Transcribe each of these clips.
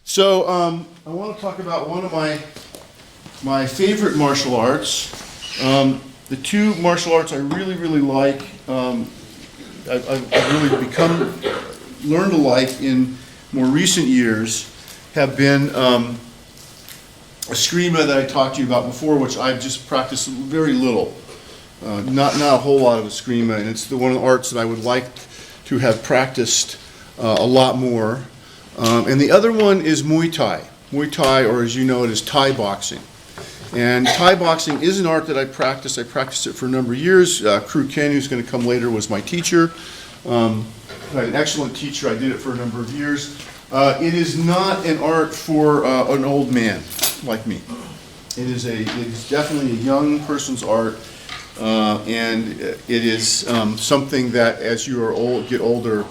So I want to talk about one of my favorite martial arts. The two martial arts I really like, I've really learned to like in more recent years, have been eskrima that I talked to you about before, which I've just practiced very little. Not a whole lot of eskrima, and it's one of the arts that I would like to have practiced a lot more. And the other one is Muay Thai. Muay Thai, or as you know it, is Thai boxing. And Thai boxing is an art that I practice. I practiced it for a number of years. Kru Ken, who's going to come later, was my teacher. I had an excellent teacher. I did it for a number of years. It is not an art for an old man like me. It is definitely a young person's art, and it is something that, as you get older,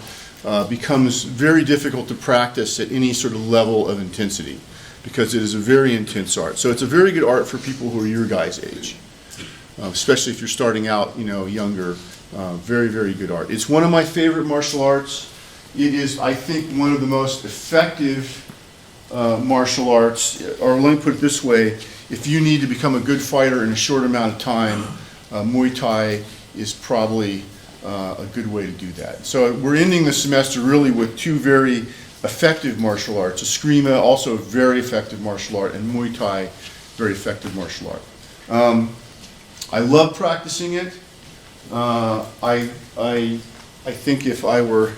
becomes very difficult to practice at any sort of level of intensity, because it is a very intense art. So it's a very good art for people who are your guys' age, especially if you're starting out, younger. Very good art. It's one of my favorite martial arts. It is, I think, one of the most effective martial arts, or let me put it this way, if you need to become a good fighter in a short amount of time, Muay Thai is probably a good way to do that. So we're ending the semester really with two very effective martial arts. Eskrima, also a very effective martial art, and Muay Thai, very effective martial art. I love practicing it. I think if I were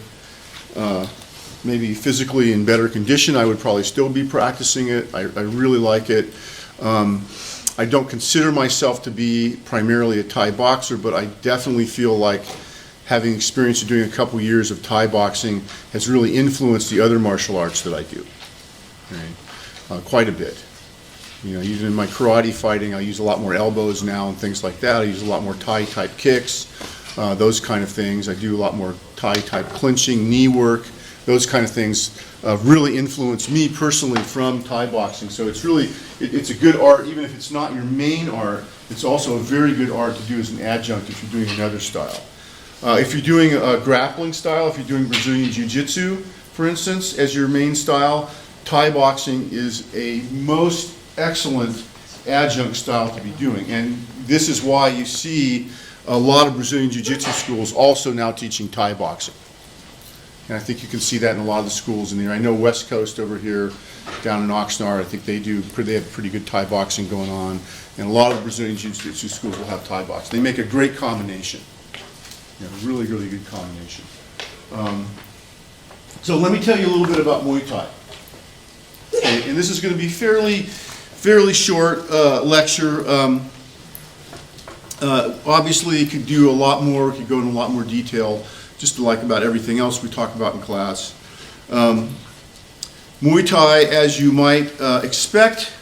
maybe physically in better condition, I would probably still be practicing it. I really like it. I don't consider myself to be primarily a Thai boxer, but I definitely feel like having experience of doing a couple years of Thai boxing has really influenced the other martial arts that I do, quite a bit. Even in my karate fighting, I use a lot more elbows now and things like that. I use a lot more Thai type kicks, those kind of things. I do a lot more Thai type clinching, knee work, those kind of things really influence me personally from Thai boxing. So it's really, it's a good art, even if it's not your main art. It's also a very good art to do as an adjunct if you're doing another style. If you're doing a grappling style, if you're doing Brazilian Jiu-Jitsu, for instance, as your main style, Thai boxing is a most excellent adjunct style to be doing. And this is why you see a lot of Brazilian Jiu-Jitsu schools also now teaching Thai boxing. And I think you can see that in a lot of the schools in there. I know West Coast over here, down in Oxnard, I think they have pretty good Thai boxing going on. And a lot of Brazilian Jiu-Jitsu schools will have Thai boxing. They make a great combination. Really good combination. So let me tell you a little bit about Muay Thai. Okay, and this is going to be fairly short lecture. Obviously, you could do a lot more, could go into a lot more detail, just like about everything else we talk about in class. Muay Thai, as you might expect,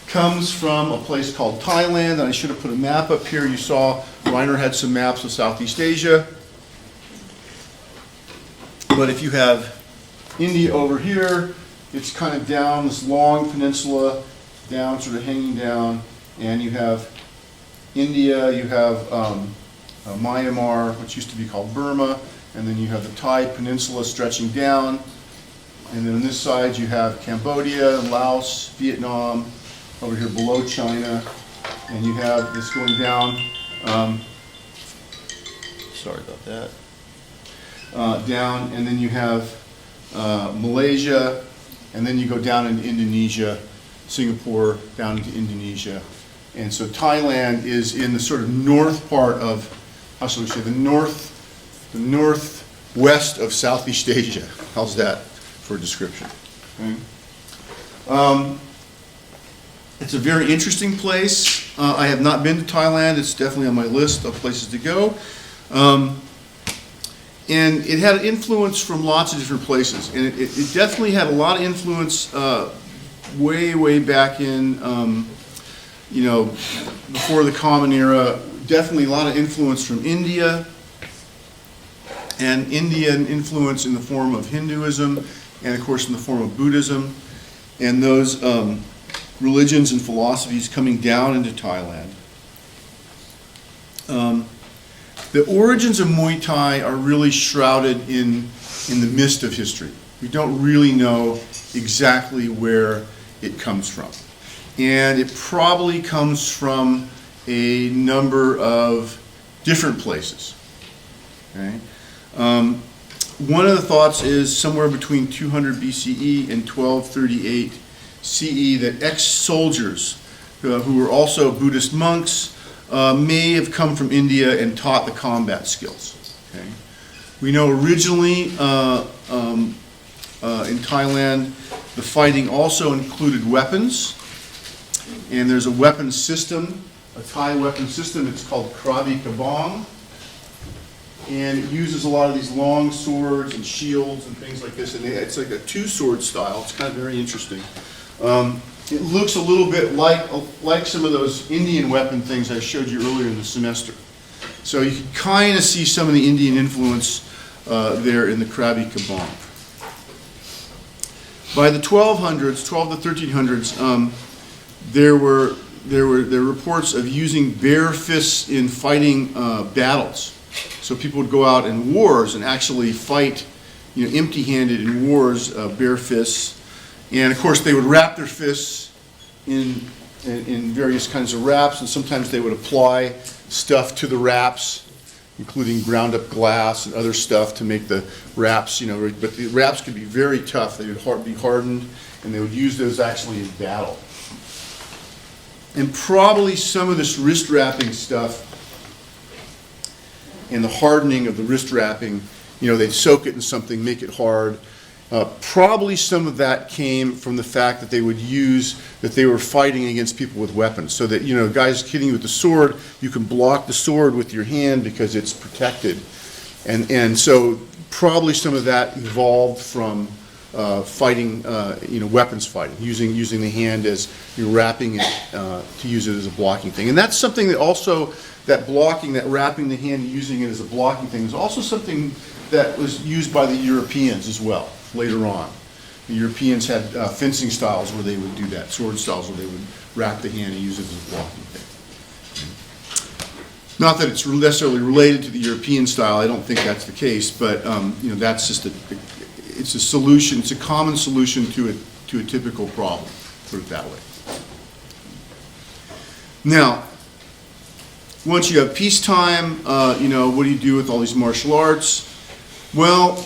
comes from a place called Thailand, and I should have put a map up here. You saw Reiner had some maps of Southeast Asia. But if you have India over here, it's kind of down this long peninsula, down, sort of hanging down, and you have India, you have Myanmar, which used to be called Burma, and then you have the Thai peninsula stretching down, and then on this side you have Cambodia, Laos, Vietnam, over here below China, and you have this going down, sorry about that, down, and then you have Malaysia, and then you go down into Indonesia, Singapore, down into Indonesia. And so Thailand is in the sort of north part of, how shall we say, the northwest of Southeast Asia. How's that for a description? Okay. It's a very interesting place. I have not been to Thailand. It's definitely on my list of places to go. And it had influence from lots of different places. And it definitely had a lot of influence way back in, before the Common Era. Definitely a lot of influence from India. And Indian influence in the form of Hinduism, and of course in the form of Buddhism. And those religions and philosophies coming down into Thailand. The origins of Muay Thai are really shrouded in the mist of history. We don't really know exactly where it comes from. And it probably comes from a number of different places. Okay? One of the thoughts is somewhere between 200 BCE and 1238 CE that ex-soldiers who were also Buddhist monks may have come from India and taught the combat skills. Okay? We know originally in Thailand the fighting also included weapons, and there's a weapon system, a Thai weapon system. It's called Krabi Kabong, and it uses a lot of these long swords and shields and things like this, and it's like a two-sword style. It's kind of very interesting. It looks a little bit like some of those Indian weapon things I showed you earlier in the semester. So you can kind of see some of the Indian influence there in the Krabi Kabong. By the 1200s, 12 to 1300s, there were reports of using bare fists in fighting battles. So people would go out in wars and actually fight, empty-handed in wars, bare fists. And of course, they would wrap their fists in various kinds of wraps, and sometimes they would apply stuff to the wraps, including ground up glass and other stuff to make the wraps, but the wraps could be very tough. They would be hardened, and they would use those actually in battle. And probably some of this wrist wrapping stuff and the hardening of the wrist wrapping, they'd soak it in something, make it hard. Probably some of that came from the fact that they would use, that they were fighting against people with weapons. So that, guys hitting you with the sword, you can block the sword with your hand because it's protected. And so probably some of that evolved from fighting, weapons fighting, using the hand as you're wrapping it to use it as a blocking thing. And that's something that also, that blocking, that wrapping the hand and using it as a blocking thing is also something that was used by the Europeans as well later on. The Europeans had fencing styles where they would do that, sword styles where they would wrap the hand and use it as a blocking thing. Not that it's necessarily related to the European style, I don't think that's the case, but that's just it's a solution, it's a common solution to a typical problem, put it that way. Now, once you have peacetime, what do you do with all these martial arts? Well,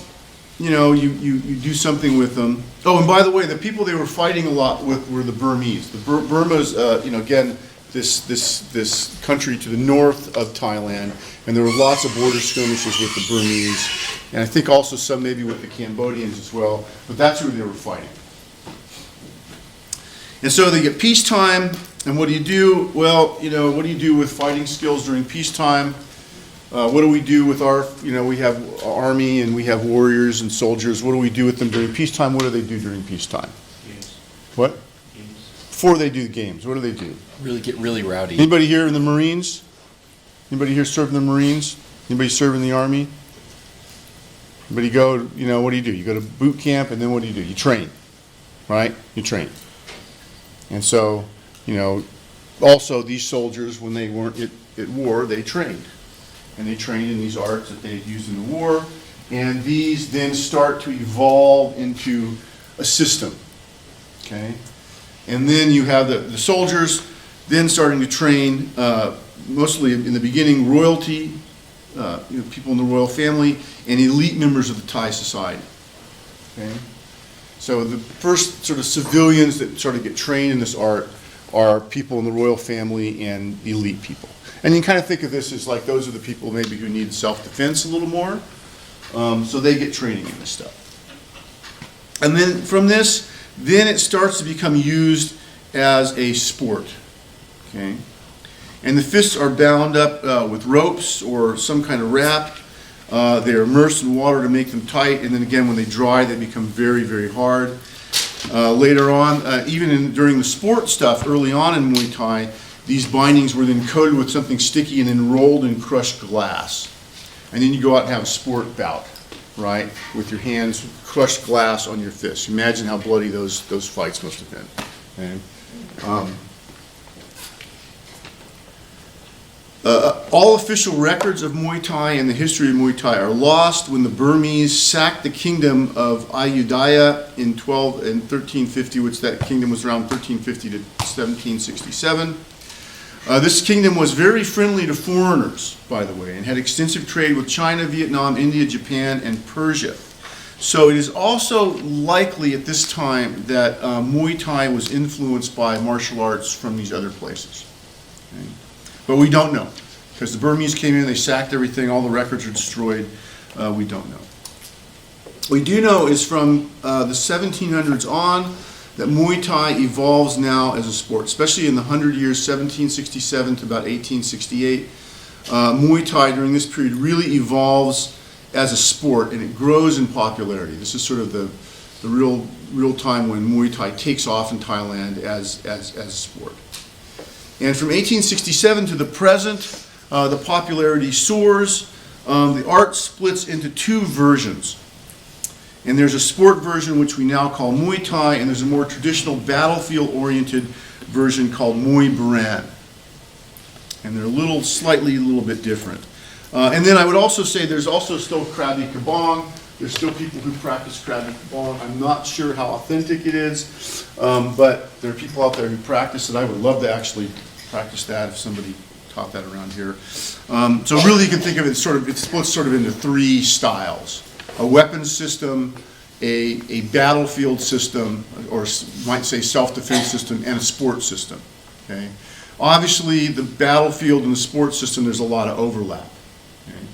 you do something with them. Oh, and by the way, the people they were fighting a lot with were the Burmese. The Burma's, again, this country to the north of Thailand, and there were lots of border skirmishes with the Burmese, and I think also some maybe with the Cambodians as well, but that's who they were fighting. And so they get peacetime, and what do you do? Well, what do you do with fighting skills during peacetime? What do we do with our, we have army and we have warriors and soldiers. What do we do with them during peacetime? What do they do during peacetime? Games. What? Games. Before they do the games, what do they do? Get really rowdy. Anybody here in the Marines? Anybody here serve in the Marines? Anybody serve in the Army? Anybody go, what do? You go to boot camp, and then what do? You train, right? You train. And so, also these soldiers, when they weren't at war, they trained. And they trained in these arts that they had used in the war, and these then start to evolve into a system, okay? And then you have the soldiers then starting to train, mostly in the beginning, royalty, people in the royal family, and elite members of the Thai society, okay? So the first sort of civilians that sort of get trained in this art are people in the royal family and elite people. And you can kind of think of this as like those are the people maybe who need self-defense a little more. So they get training in this stuff. And then from this, then it starts to become used as a sport. Okay? And the fists are bound up with ropes or some kind of wrap. They're immersed in water to make them tight. And then again, when they dry, they become very, very hard. Later on, even during the sport stuff, early on in Muay Thai, these bindings were then coated with something sticky and then rolled in crushed glass. And then you go out and have a sport bout, right? With your hands, crushed glass on your fists. Imagine how bloody those fights must have been. Okay? All official records of Muay Thai and the history of Muay Thai are lost when the Burmese sacked the kingdom of Ayutthaya in 1350, which that kingdom was around 1350 to 1767. This kingdom was very friendly to foreigners, by the way, and had extensive trade with China, Vietnam, India, Japan, and Persia. So it is also likely at this time that Muay Thai was influenced by martial arts from these other places. Okay? But we don't know, because the Burmese came in, they sacked everything, all the records are destroyed. We don't know. What we do know is from the 1700s on that Muay Thai evolves now as a sport, especially in the 100 years, 1767 to about 1868. Muay Thai during this period really evolves as a sport, and it grows in popularity. This is sort of the real time when Muay Thai takes off in Thailand as a sport. And from 1867 to the present, the popularity soars. The art splits into two versions. And there's a sport version, which we now call Muay Thai, and there's a more traditional battlefield-oriented version called Muay Baran. And they're slightly a little bit different. And then I would also say there's also still Krabi Kabong. There's still people who practice Krabi Kabong. I'm not sure how authentic it is, but there are people out there who practice it. I would love to actually practice that if somebody taught that around here. So really you can think of it it splits sort of into three styles. A weapons system, a battlefield system, or might say self-defense system, and a sports system. Okay? Obviously the battlefield and the sports system, there's a lot of overlap. Okay?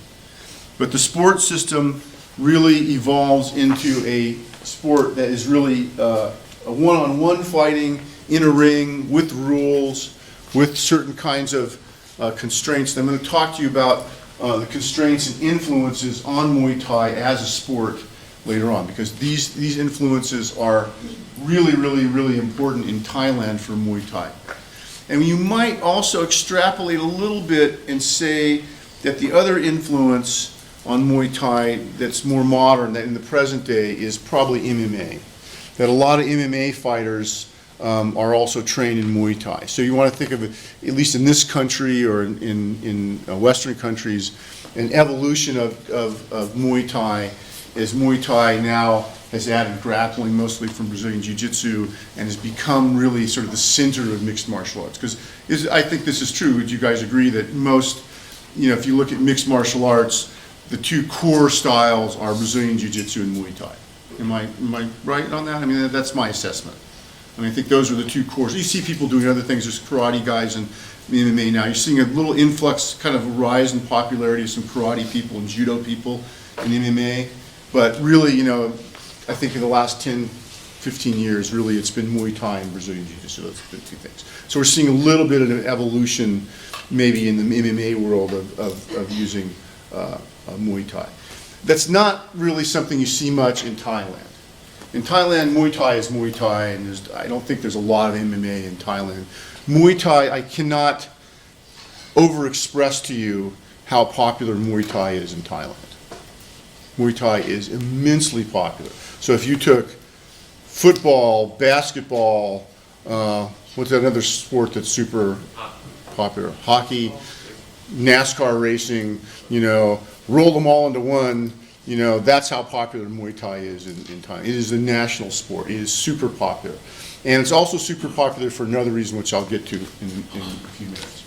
But the sports system really evolves into a sport that is really a one-on-one fighting in a ring with rules, with certain kinds of constraints. And I'm going to talk to you about the constraints and influences on Muay Thai as a sport later on, because these influences are really, really, really important in Thailand for Muay Thai. And you might also extrapolate a little bit and say that the other influence on Muay Thai that's more modern, that in the present day, is probably MMA. That a lot of MMA fighters are also trained in Muay Thai. So you want to think of it, at least in this country or in Western countries, an evolution of Muay Thai, as Muay Thai now has added grappling, mostly from Brazilian Jiu-Jitsu, and has become really sort of the center of mixed martial arts. Because I think this is true. Would you guys agree that most, if you look at mixed martial arts, the two core styles are Brazilian Jiu-Jitsu and Muay Thai? Am I right on that? I mean, that's my assessment. I think those are the two cores. You see people doing other things. There's karate guys and MMA now. You're seeing a little influx, kind of a rise in popularity of some karate people and judo people in MMA. But really, I think in the last 10, 15 years, really it's been Muay Thai and Brazilian Jiu-Jitsu. Those are the two things. So we're seeing a little bit of an evolution maybe in the MMA world of using Muay Thai. That's not really something you see much in Thailand. In Thailand, Muay Thai is Muay Thai, and I don't think there's a lot of MMA in Thailand. Muay Thai, I cannot overexpress to you how popular Muay Thai is in Thailand. Muay Thai is immensely popular. So if you took football, basketball, what's that other sport that's super popular? Hockey, NASCAR racing, roll them all into one. That's how popular Muay Thai is in Thailand. It is a national sport. It is super popular. And it's also super popular for another reason, which I'll get to in a few minutes.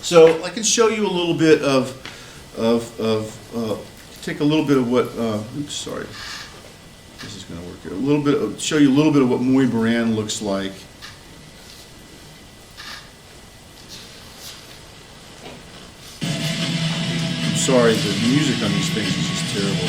So I can show you a little bit take a little bit of what, oops, sorry. This is going to work here. Show you a little bit of what Muay Baran looks like. Sorry, the music on these things is just terrible.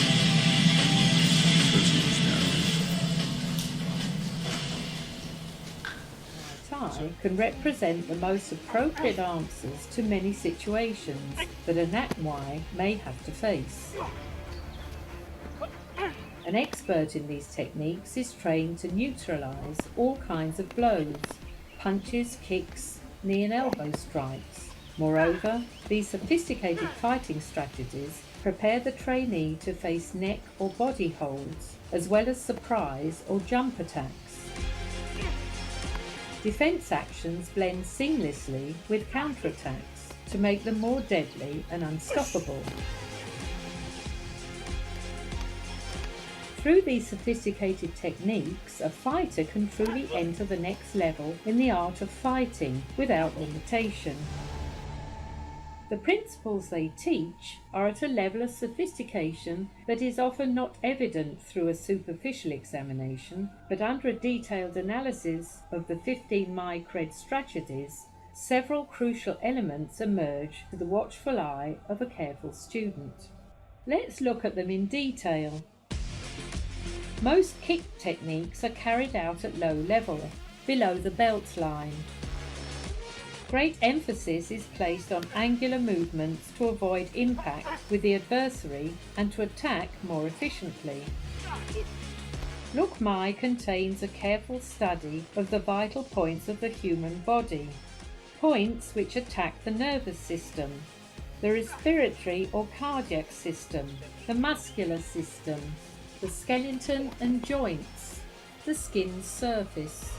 Thai can represent the most appropriate answers to many situations that a Nat Muay may have to face. An expert in these techniques is trained to neutralize all kinds of blows, punches, kicks, knee and elbow strikes. Moreover, these sophisticated fighting strategies prepare the trainee to face neck or body holds, as well as surprise or jump attacks. Defense actions blend seamlessly with counterattacks to make them more deadly and unstoppable. Through these sophisticated techniques, a fighter can truly enter the next level in the art of fighting without limitation. The principles they teach are at a level of sophistication that is often not evident through a superficial examination, but under a detailed analysis of the 15 Muay Cred strategies, several crucial elements emerge to the watchful eye of a careful student. Let's look at them in detail. Most kick techniques are carried out at low level, below the belt line. Great emphasis is placed on angular movements to avoid impact with the adversary and to attack more efficiently. Luk Mai contains a careful study of the vital points of the human body, points which attack the nervous system, the respiratory or cardiac system, the muscular system, the skeleton and joints, the skin's surface.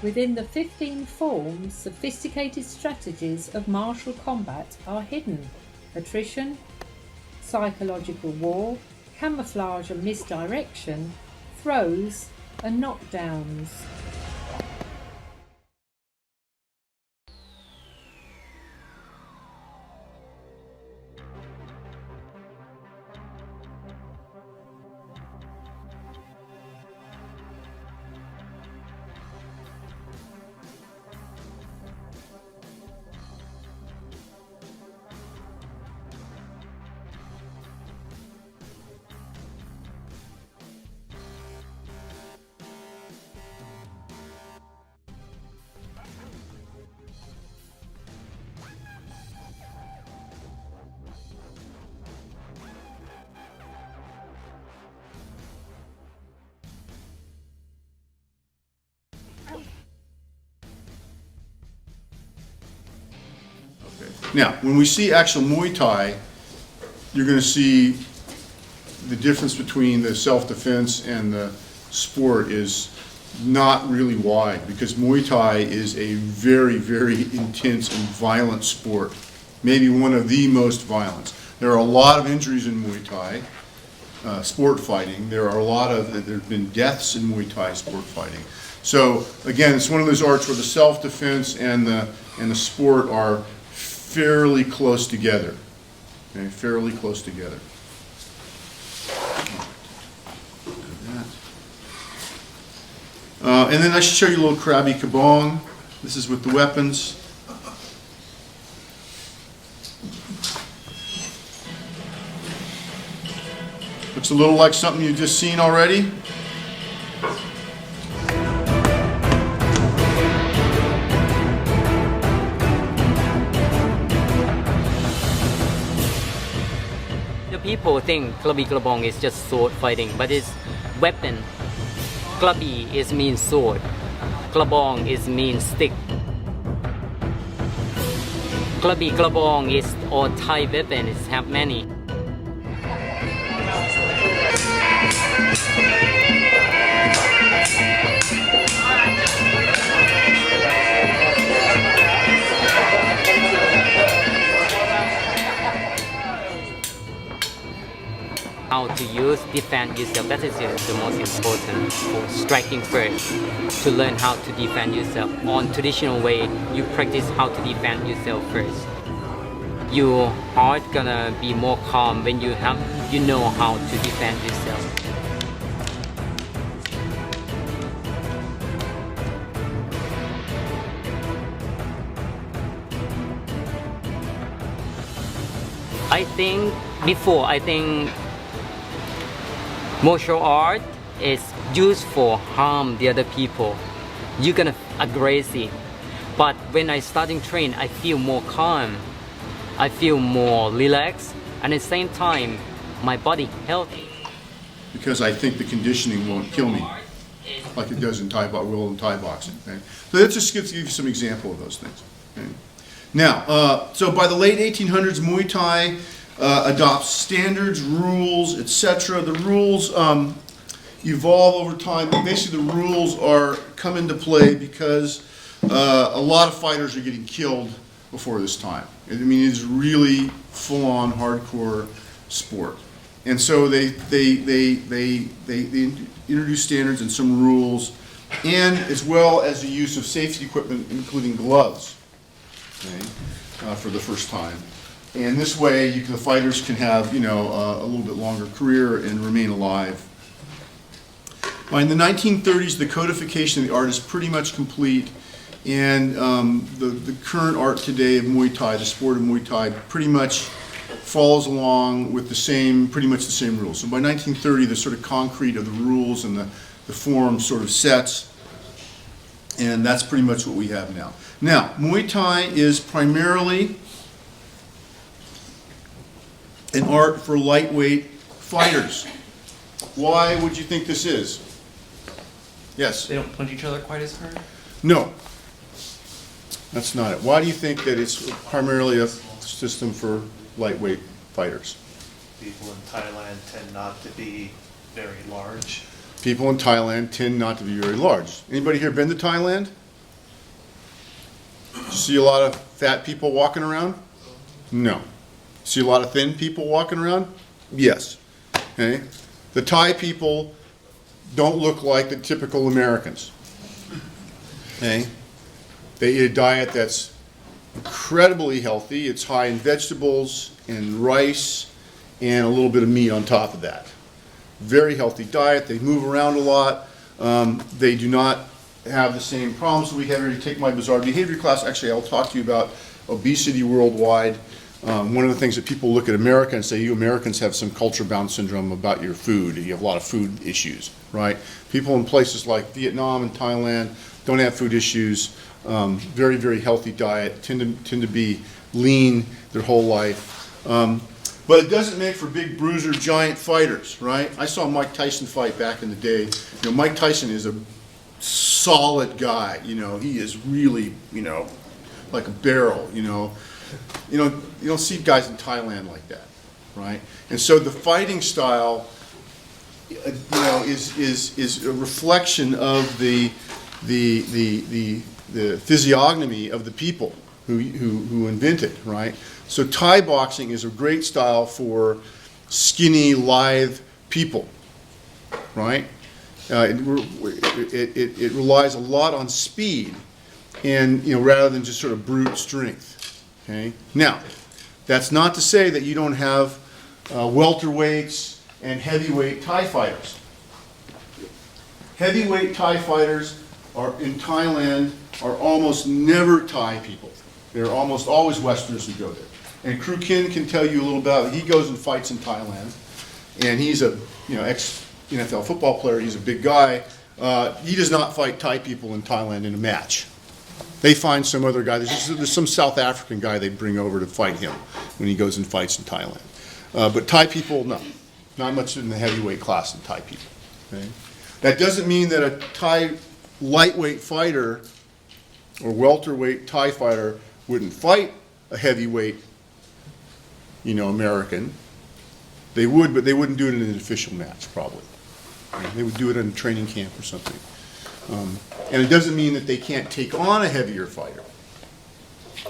Within the 15 forms, sophisticated strategies of martial combat are hidden: attrition, psychological war, camouflage and misdirection, throws and knockdowns. Now, when we see actual Muay Thai, you're going to see the difference between the self-defense and the sport is not really wide, because Muay Thai is a very, very intense and violent sport, maybe one of the most violent. There are a lot of injuries in Muay Thai sport fighting. There have been deaths in Muay Thai sport fighting. So again, it's one of those arts where the self-defense and the sport are fairly close together. Okay, fairly close together. And then I should show you a little Krabi Kabong. This is with the weapons. Looks a little like something you've just seen already. People think Krabi Klabong is just sword fighting, but it's weapon. Krabi is means sword. Klabong is means stick. Krabi Klabong is all Thai weapons, have many. How to use, defend yourself, that is the most important. For striking first, to learn how to defend yourself. On traditional way, you practice how to defend yourself first. Your heart gonna be more calm when you know how to defend yourself. I think martial art is used for harm the other people. You're gonna aggressive. But when I starting train, I feel more calm. I feel more relaxed, and at the same time, my body healthy. Because I think the conditioning won't kill me, like it does in Thai boxing. Okay? So that just gives you some example of those things. Okay? Now, so by the late 1800s, Muay Thai adopts standards, rules, etc. The rules, evolve over time. Basically, the rules come into play because a lot of fighters are getting killed before this time. I mean, it's really full-on hardcore sport. And so they introduce standards and some rules, and as well as the use of safety equipment, including gloves, okay, for the first time. And this way, the fighters can have, a little bit longer career and remain alive. In the 1930s, the codification of the art is pretty much complete, and the current art today of Muay Thai, the sport of Muay Thai, pretty much follows along with pretty much the same rules. So by 1930, the sort of concrete of the rules and the form sort of sets, and that's pretty much what we have now. Now, Muay Thai is primarily an art for lightweight fighters. Why would you think this is? Yes? They don't punch each other quite as hard? No. That's not it. Why do you think that it's primarily a system for lightweight fighters? People in Thailand tend not to be very large. People in Thailand tend not to be very large. Anybody here been to Thailand? Did you see a lot of fat people walking around? No. See a lot of thin people walking around? Yes. Okay. The Thai people don't look like the typical Americans. Okay. They eat a diet that's incredibly healthy. It's high in vegetables and rice and a little bit of meat on top of that. Very healthy diet. They move around a lot. They do not have the same problems that we have here. You take my bizarre behavior class. Actually, I'll talk to you about obesity worldwide. One of the things that people look at America and say, you Americans have some culture-bound syndrome about your food. You have a lot of food issues, right? People in places like Vietnam and Thailand don't have food issues. Very, very healthy diet, tend to be lean their whole life. But it doesn't make for big bruiser giant fighters, right? I saw Mike Tyson fight back in the day. Mike Tyson is a solid guy. He is really, like a barrel. You don't see guys in Thailand like that, right? And so the fighting style, is a reflection of the physiognomy of the people who invented, right? So Thai boxing is a great style for skinny, lithe people, right? It relies a lot on speed, and rather than just sort of brute strength. Okay. Now, that's not to say that you don't have welterweights and heavyweight Thai fighters. Heavyweight Thai fighters in Thailand are almost never Thai people. They're almost always Westerners who go there. And Kru Kin can tell you a little about it. He goes and fights in Thailand, and he's a ex-NFL football player. He's a big guy. He does not fight Thai people in Thailand in a match. They find some other guy. There's some South African guy they bring over to fight him when he goes and fights in Thailand. But Thai people, no. Not much in the heavyweight class in Thai people. Okay? That doesn't mean that a Thai lightweight fighter or welterweight Thai fighter wouldn't fight a heavyweight, American. They would, but they wouldn't do it in an official match, probably. They would do it in a training camp or something. And it doesn't mean that they can't take on a heavier fighter,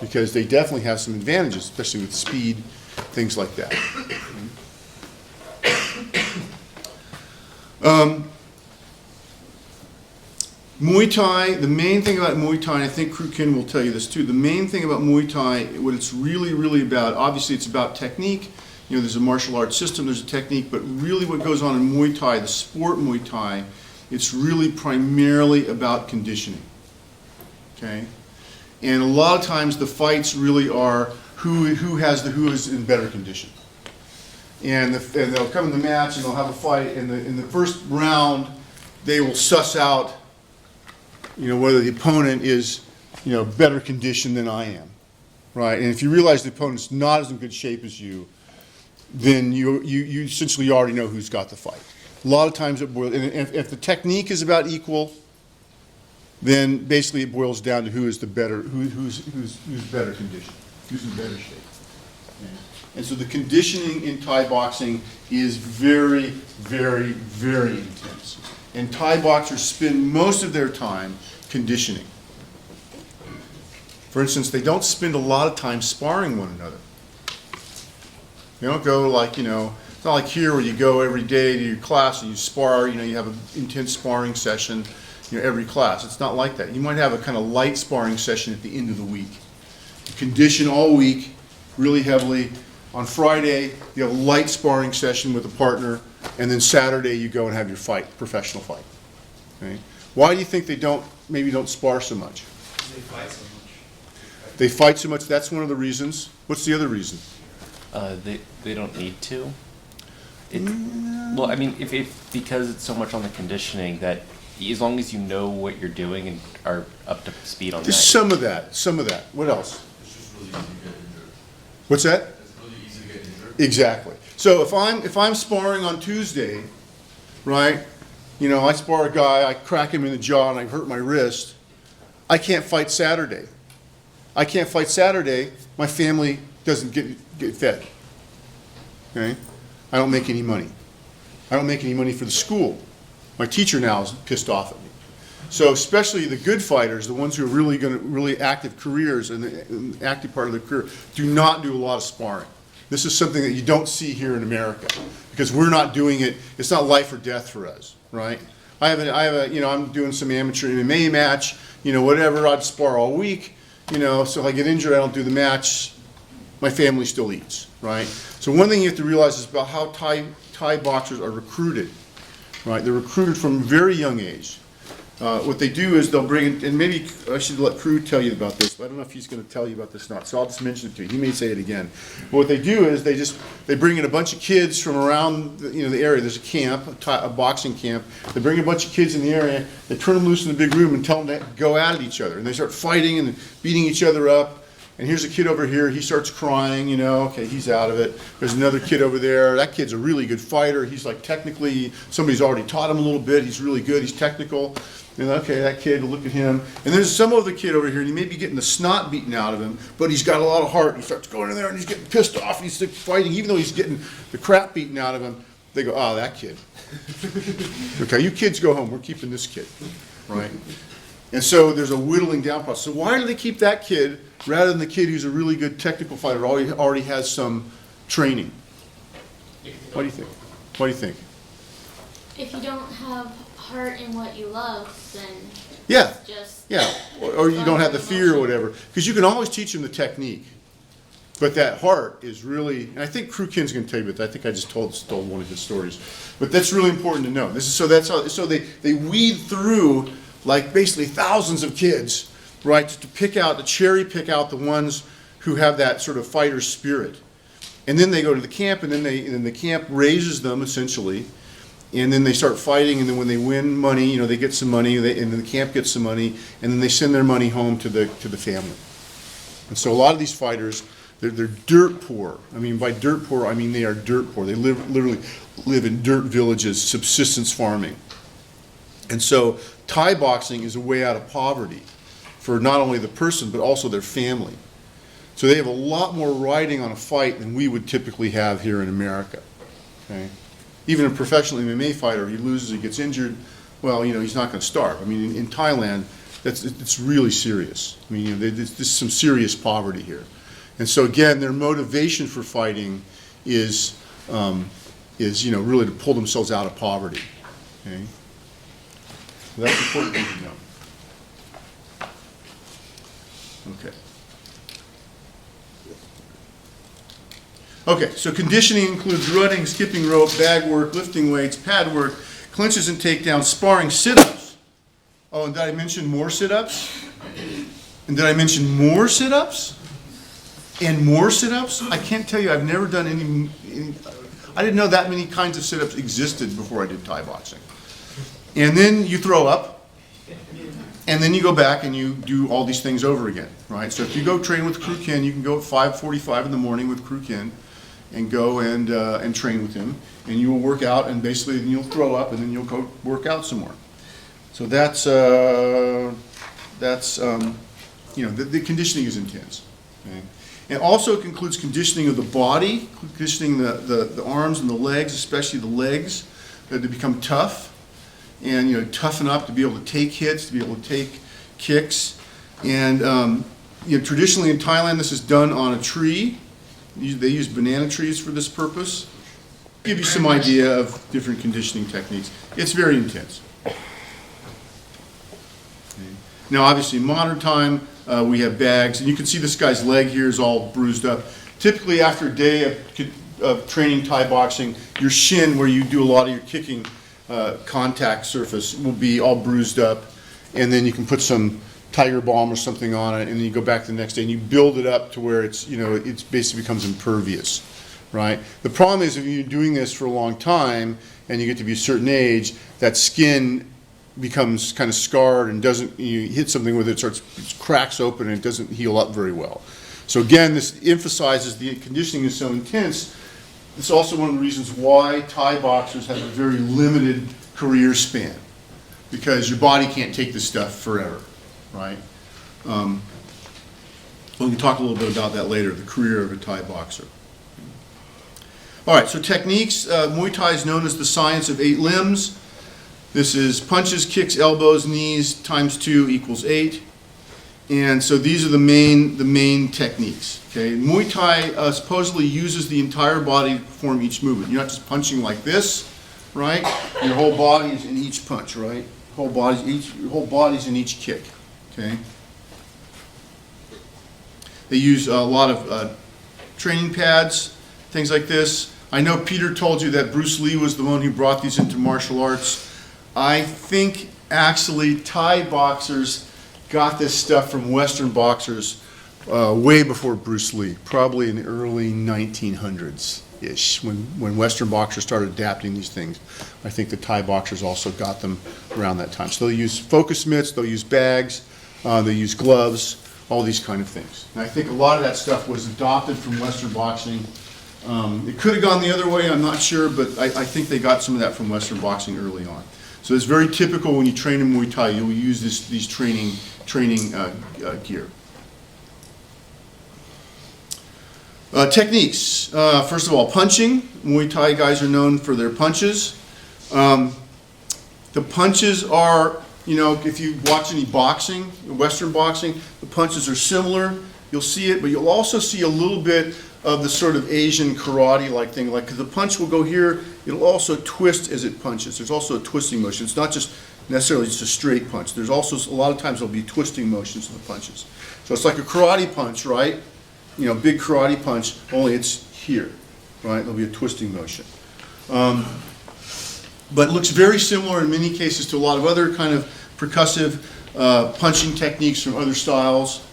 because they definitely have some advantages, especially with speed, things like that. Muay Thai, the main thing about Muay Thai, and I think Kru Kin will tell you this too, the main thing about Muay Thai, what it's really, really about, obviously it's about technique. There's a martial arts system, there's a technique, but really what goes on in Muay Thai, the sport Muay Thai, it's really primarily about conditioning, okay? And a lot of times the fights really are who is in better condition. And they'll come in the match and they'll have a fight, and in the first round they will suss out, whether the opponent is, better conditioned than I am, right? And if you realize the opponent's not as in good shape as you, then you essentially already know who's got the fight. A lot of times it boils, and if the technique is about equal, then basically it boils down to who's better conditioned, who's in better shape. Okay. And so the conditioning in Thai boxing is very, very, very intense. And Thai boxers spend most of their time conditioning. For instance, they don't spend a lot of time sparring one another. They don't go like, it's not like here where you go every day to your class and you spar, you have an intense sparring session, every class. It's not like that. You might have a kind of light sparring session at the end of the week. You condition all week really heavily. On Friday, you have a light sparring session with a partner, and then Saturday you go and have your fight, professional fight. Okay? Why do you think they maybe don't spar so much? They fight so much. They fight so much, that's one of the reasons. What's the other reason? They don't need to. Well, I mean, if because it's so much on the conditioning that as long as you know what you're doing and are up to speed on There's that. some of that. What else? It's just really easy to get injured. What's that? It's really easy to get injured. Exactly. So if I'm sparring on Tuesday, right? I spar a guy, I crack him in the jaw and I hurt my wrist. I can't fight Saturday. My family doesn't get fed. Okay? I don't make any money. I don't make any money for the school. My teacher now is pissed off at me. So especially the good fighters, the ones who are really active careers and the active part of their career, do not do a lot of sparring. This is something that you don't see here in America because we're not doing it. It's not life or death for us, right? I'm doing some amateur MMA match, whatever. I'd spar all week, so if I get injured, I don't do the match. My family still eats, right? So one thing you have to realize is about how Thai boxers are recruited, right? They're recruited from a very young age. What they do is they'll bring in, and maybe I should let Crew tell you about this, but I don't know if he's going to tell you about this or not, so I'll just mention it to you. He may say it again. But what they do is they bring in a bunch of kids from around the area. There's a camp, a boxing camp. They bring a bunch of kids in the area, they turn them loose in the big room and tell them to go at each other. And they start fighting and beating each other up. And here's a kid over here, he starts crying, okay, he's out of it. There's another kid over there, that kid's a really good fighter. He's like technically, somebody's already taught him a little bit, he's really good, he's technical. And okay, that kid, look at him. And there's some other kid over here, and he may be getting the snot beaten out of him, but he's got a lot of heart. He starts going in there and he's getting pissed off, and he's fighting, even though he's getting the crap beaten out of him. They go, oh, that kid. Okay, you kids go home, we're keeping this kid, right? And so there's a whittling down process. So why do they keep that kid rather than the kid who's a really good technical fighter, already has some training? What do you think? What do you think? If you don't have heart in what you love, then Yeah, it's just yeah. Or you don't have the fear or whatever. Because you can always teach them the technique. But that heart is really, and I think Crew Kin's going to tell you about that. I think I just stole one of his stories. But that's really important to know. So they weed through like basically thousands of kids, right, to cherry pick out the ones who have that sort of fighter spirit. And then they go to the camp, and then the camp raises them essentially, and then they start fighting, and then when they win money, they get some money, and then the camp gets some money, and then they send their money home to the family. And so a lot of these fighters, they're dirt poor. I mean, by dirt poor, I mean they are dirt poor. They literally live in dirt villages, subsistence farming. And so Thai boxing is a way out of poverty for not only the person, but also their family. So they have a lot more riding on a fight than we would typically have here in America. Okay? Even a professional MMA fighter, he loses, he gets injured, well, he's not going to starve. I mean, in Thailand, it's really serious. I mean, there's some serious poverty here. And so again, their motivation for fighting is really to pull themselves out of poverty. Okay? So that's important thing to know. Okay. Okay, so conditioning includes running, skipping rope, bag work, lifting weights, pad work, clinches and takedowns, sparring, sit-ups. Oh, and did I mention more sit-ups? And did I mention more sit-ups? And more sit-ups? I can't tell you, I've never done any I didn't know that many kinds of sit-ups existed before I did Thai boxing. And then you throw up, and then you go back and you do all these things over again, right? So if you go train with Crew Kin, you can go at 5:45 in the morning with Crew Kin and go and train with him, and you will work out, and basically you'll throw up, and then you'll go work out some more. So that's the conditioning is intense. Okay? And also it includes conditioning of the body, conditioning the arms and the legs, especially the legs, to become tough and, you know, toughen up to be able to take hits, to be able to take kicks. And, you know, traditionally in Thailand, this is done on a tree. They use banana trees for this purpose. Give you some idea of different conditioning techniques. It's very intense. Now, obviously, in modern time, we have bags, and you can see this guy's leg here is all bruised up. Typically, after a day of training Thai boxing, your shin, where you do a lot of your kicking contact surface, will be all bruised up, and then you can put some Tiger Balm or something on it, and then you go back the next day and you build it up to where it's, you know, it basically becomes impervious, right? The problem is if you're doing this for a long time and you get to be a certain age, that skin becomes kind of scarred and doesn't, you hit something with it, it cracks open and it doesn't heal up very well. So again, this emphasizes the conditioning is so intense. It's also one of the reasons why Thai boxers have a very limited career span, because your body can't take this stuff forever, right? We can talk a little bit about that later, the career of a Thai boxer. All right, so techniques. Muay Thai is known as the science of 8 limbs. This is punches, kicks, elbows, knees, times 2 equals 8. And so these are the main techniques. Okay, Muay Thai supposedly uses the entire body to perform each movement. You're not just punching like this, right? Your whole body is in each punch, right? Your whole body's in each kick. Okay. They use a lot of training pads, things like this. I know Peter told you that Bruce Lee was the one who brought these into martial arts. I think actually Thai boxers got this stuff from Western boxers way before Bruce Lee, probably in the early 1900s-ish, when Western boxers started adapting these things. I think the Thai boxers also got them around that time. So they'll use focus mitts, they'll use bags, they'll use gloves, all these kind of things. And I think a lot of that stuff was adopted from Western boxing. It could have gone the other way, I'm not sure, but I think they got some of that from Western boxing early on. So it's very typical when you train in Muay Thai, you'll use these training gear. Techniques. First of all, punching. Muay Thai guys are known for their punches. The punches are, you know, if you watch any boxing, Western boxing, the punches are similar. You'll see it, but you'll also see a little bit of the sort of Asian karate-like thing, like, because the punch will go here, it'll also twist as it punches. There's also a twisting motion. It's not just necessarily just a straight punch. There's also, a lot of times there'll be twisting motions of the punches. So it's like a karate punch, right? You know, big karate punch, only it's here, right? There'll be a twisting motion. But it looks very similar in many cases to a lot of other kind of percussive punching techniques from other styles.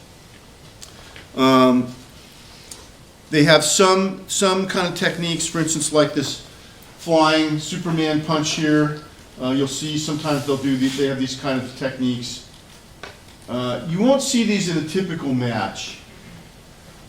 They have some kind of techniques, for instance, like this flying Superman punch here. You'll see sometimes they have these kind of techniques. You won't see these in a typical match.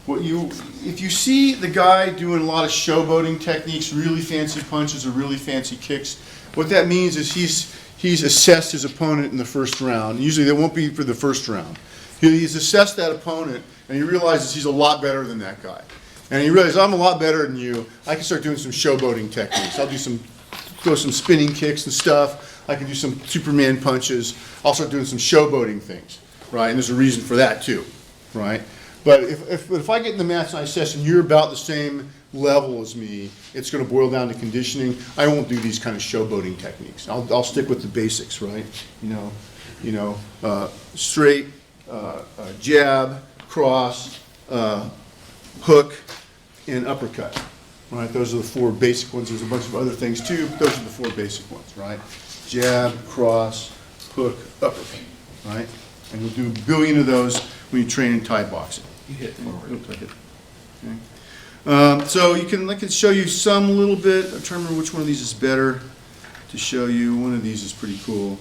If you see the guy doing a lot of showboating techniques, really fancy punches or really fancy kicks, what that means is he's assessed his opponent in the first round. Usually they won't be for the first round. He's assessed that opponent and he realizes he's a lot better than that guy. And he realizes, I'm a lot better than you. I can start doing some showboating techniques. I'll throw some spinning kicks and stuff. I can do some Superman punches. I'll start doing some showboating things, right? And there's a reason for that too, right? But if I get in the match and I assess and you're about the same level as me, it's going to boil down to conditioning. I won't do these kind of showboating techniques. I'll stick with the basics, right? Straight, jab, cross, hook, and uppercut. Right? Those are the 4 basic ones. There's a bunch of other things too, but those are the 4 basic ones, right? Jab, cross, hook, uppercut, right? And you'll do a billion of those when you train in Thai boxing. You hit forward. Oops, I hit. Okay. So I can show you some a little bit. I'm trying to remember which one of these is better to show you. One of these is pretty cool.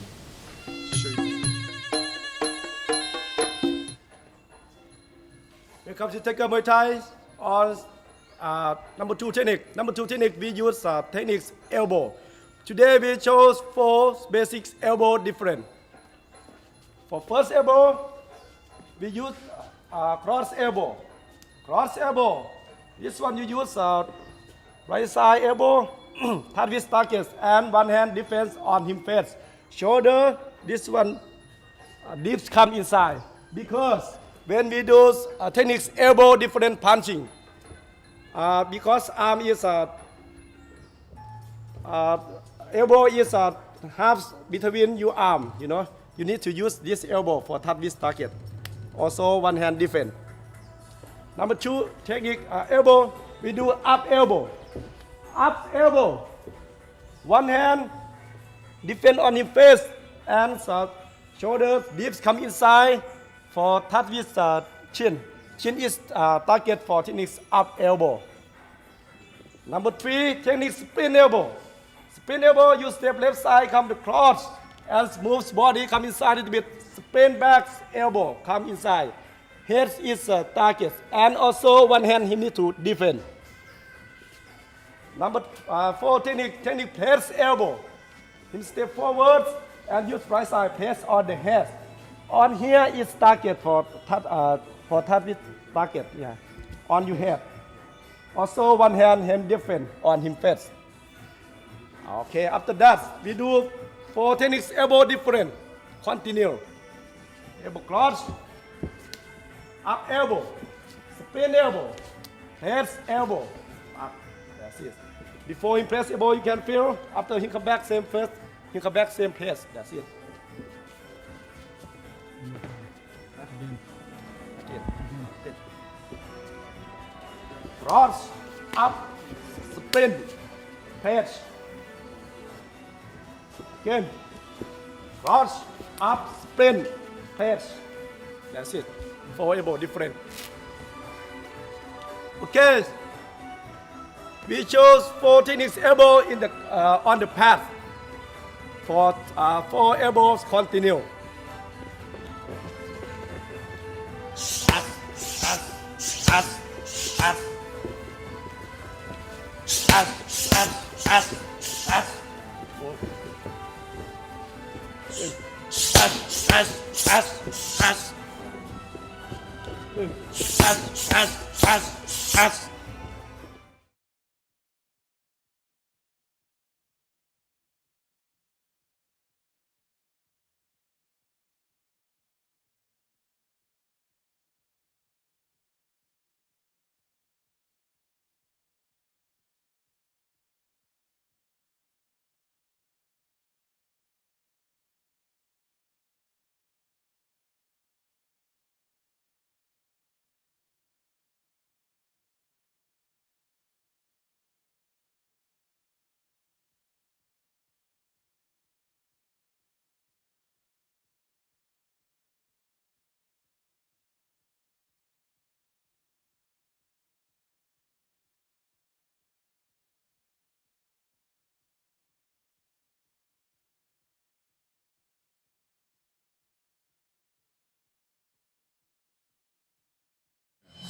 When it comes to taker Muay Thai, or number 2 technique. Number 2 technique, we use techniques elbow. Today we chose 4 basic elbow different. For first elbow, we use cross elbow. Cross elbow. This one you use right side elbow, touch with target, and one hand defense on him face. Shoulder, this one dips come inside. Because when we do techniques elbow different punching, because arm is elbow is half between your arm, you know. You need to use this elbow for touch with target. Also one hand defense. Number 2 technique elbow, we do up elbow. Up elbow. One hand defend on his face and shoulder dips come inside for touch with chin. Chin is target for techniques up elbow. Number 3 technique spin elbow. Spin elbow, you step left side, come to cross and moves body, come inside a little bit. Spin back elbow, come inside. Head is target, and also one hand he need to defend. Number 4 technique press elbow. Him step forward and use right side press on the head. On here is target for touch with target, yeah, on your head. Also one hand him defend on him face. Okay, after that we do 4 techniques elbow different. Continue. Elbow cross. Up elbow, spin elbow, press elbow, up. That's it. Before he press elbow, you can feel. After he come back, same first. He come back, same press. That's it. Again. Cross, up, spin, press. Again. Cross, up, spin, press. That's it. 4 elbow different. Okay. We chose 4 techniques elbow in the on the path. For 4 elbows continue.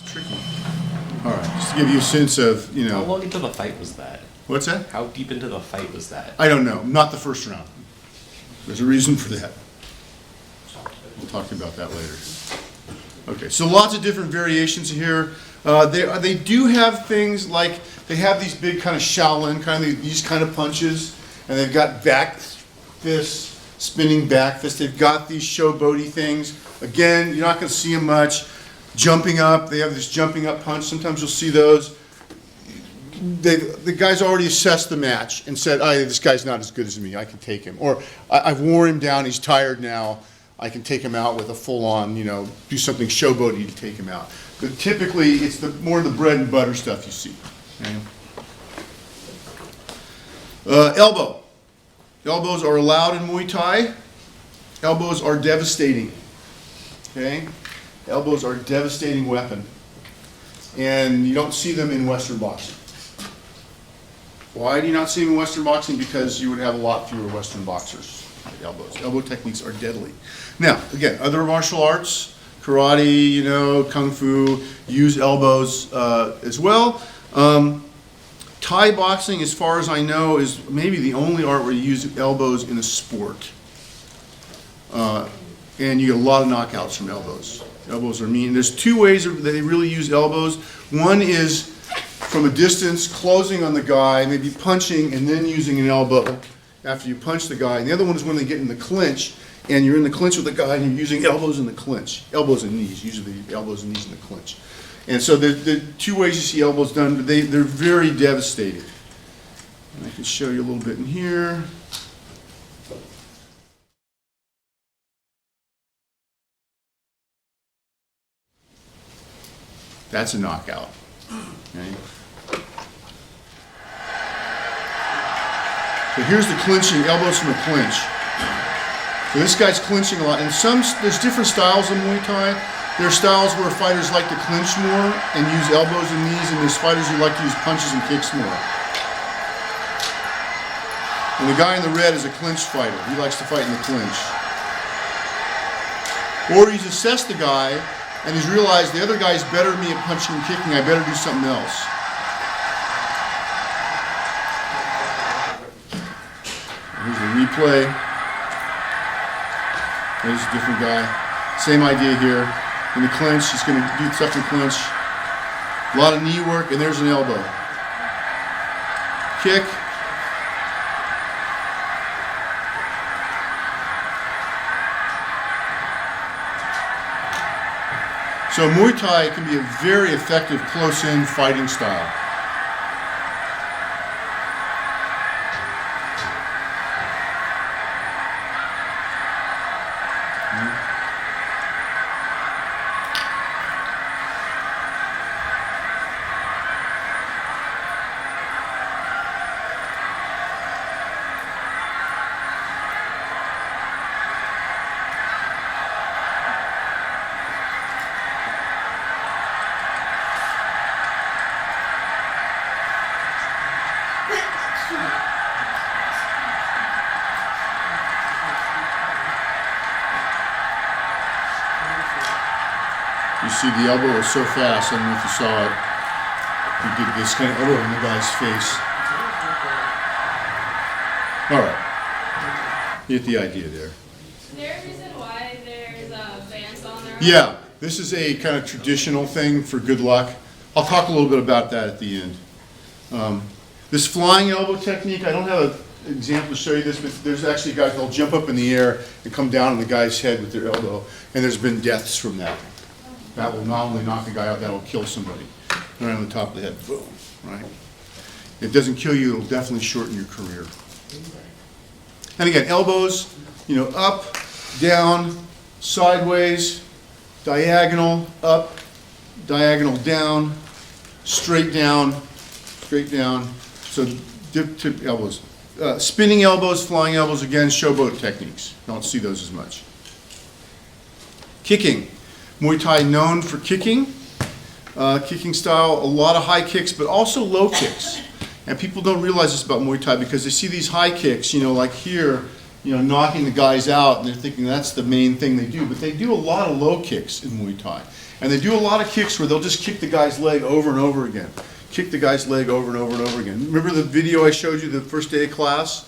Tricky. All right, just to give you a sense of, How long into the fight was that? what's that? How deep into the fight was that? I don't know, not the first round. There's a reason for that. We'll talk about that later. Okay, so lots of different variations here. They do have things like, they have these big kind of Shaolin, these kind of punches, and they've got back fists, spinning back fists. They've got these showboaty things. Again, you're not going to see them much. Jumping up, they have this jumping up punch. Sometimes you'll see those. The guy's already assessed the match and said, "Oh, this guy's not as good as me. I can take him." Or, "I've worn him down. He's tired now. I can take him out with a full-on, do something showboaty to take him out." But typically, it's more of the bread and butter stuff you see. Okay? Elbow. Elbows are allowed in Muay Thai. Elbows are devastating. Okay? Elbows are a devastating weapon. And you don't see them in Western boxing. Why do you not see them in Western boxing? Because you would have a lot fewer Western boxers with elbows. Elbow techniques are deadly. Now, again, other martial arts, karate, kung fu, use elbows as well. Thai boxing, as far as I know, is maybe the only art where you use elbows in a sport. And you get a lot of knockouts from elbows. Elbows are mean. There's two ways that they really use elbows. One is from a distance, closing on the guy, maybe punching and then using an elbow after you punch the guy. And the other one is when they get in the clinch, and you're in the clinch with the guy and you're using elbows in the clinch. Elbows and knees, usually elbows and knees in the clinch. And so the two ways you see elbows done, but they're very devastating. And I can show you a little bit in here. That's a knockout. Okay. So here's the clinching, elbows from a clinch. So this guy's clinching a lot. And there's different styles of Muay Thai. There are styles where fighters like to clinch more and use elbows and knees, and there's fighters who like to use punches and kicks more. And the guy in the red is a clinch fighter. He likes to fight in the clinch. Or he's assessed the guy and he's realized the other guy's better than me at punching and kicking, I better do something else. Here's the replay. There's a different guy. Same idea here. In the clinch, he's going to do stuff in the clinch. A lot of knee work, and there's an elbow. Kick. So Muay Thai can be a very effective close-in fighting style. You see the elbow was so fast, I don't know if you saw it. He did this kind of elbow in the guy's face. All right. You get the idea there. Is there a reason why there's bands on there? Yeah, this is a kind of traditional thing for good luck. I'll talk a little bit about that at the end. This flying elbow technique, I don't have an example to show you this, but there's actually guys that'll jump up in the air and come down on the guy's head with their elbow, and there's been deaths from that. That will not only knock the guy out, that'll kill somebody. Right on the top of the head, boom, right? It doesn't kill you, it'll definitely shorten your career. And again, elbows, you know, up, down, sideways, diagonal, up, diagonal down, straight down, straight down. So dip, tip elbows. Spinning elbows, flying elbows, again, showboat techniques. Don't see those as much. Kicking. Muay Thai known for kicking. Kicking style, a lot of high kicks, but also low kicks. And people don't realize this about Muay Thai because they see these high kicks, you know, like here, you know, knocking the guys out, and they're thinking that's the main thing they do. But they do a lot of low kicks in Muay Thai. And they do a lot of kicks where they'll just kick the guy's leg over and over again. Kick the guy's leg over and over and over again. Remember the video I showed you the first day of class?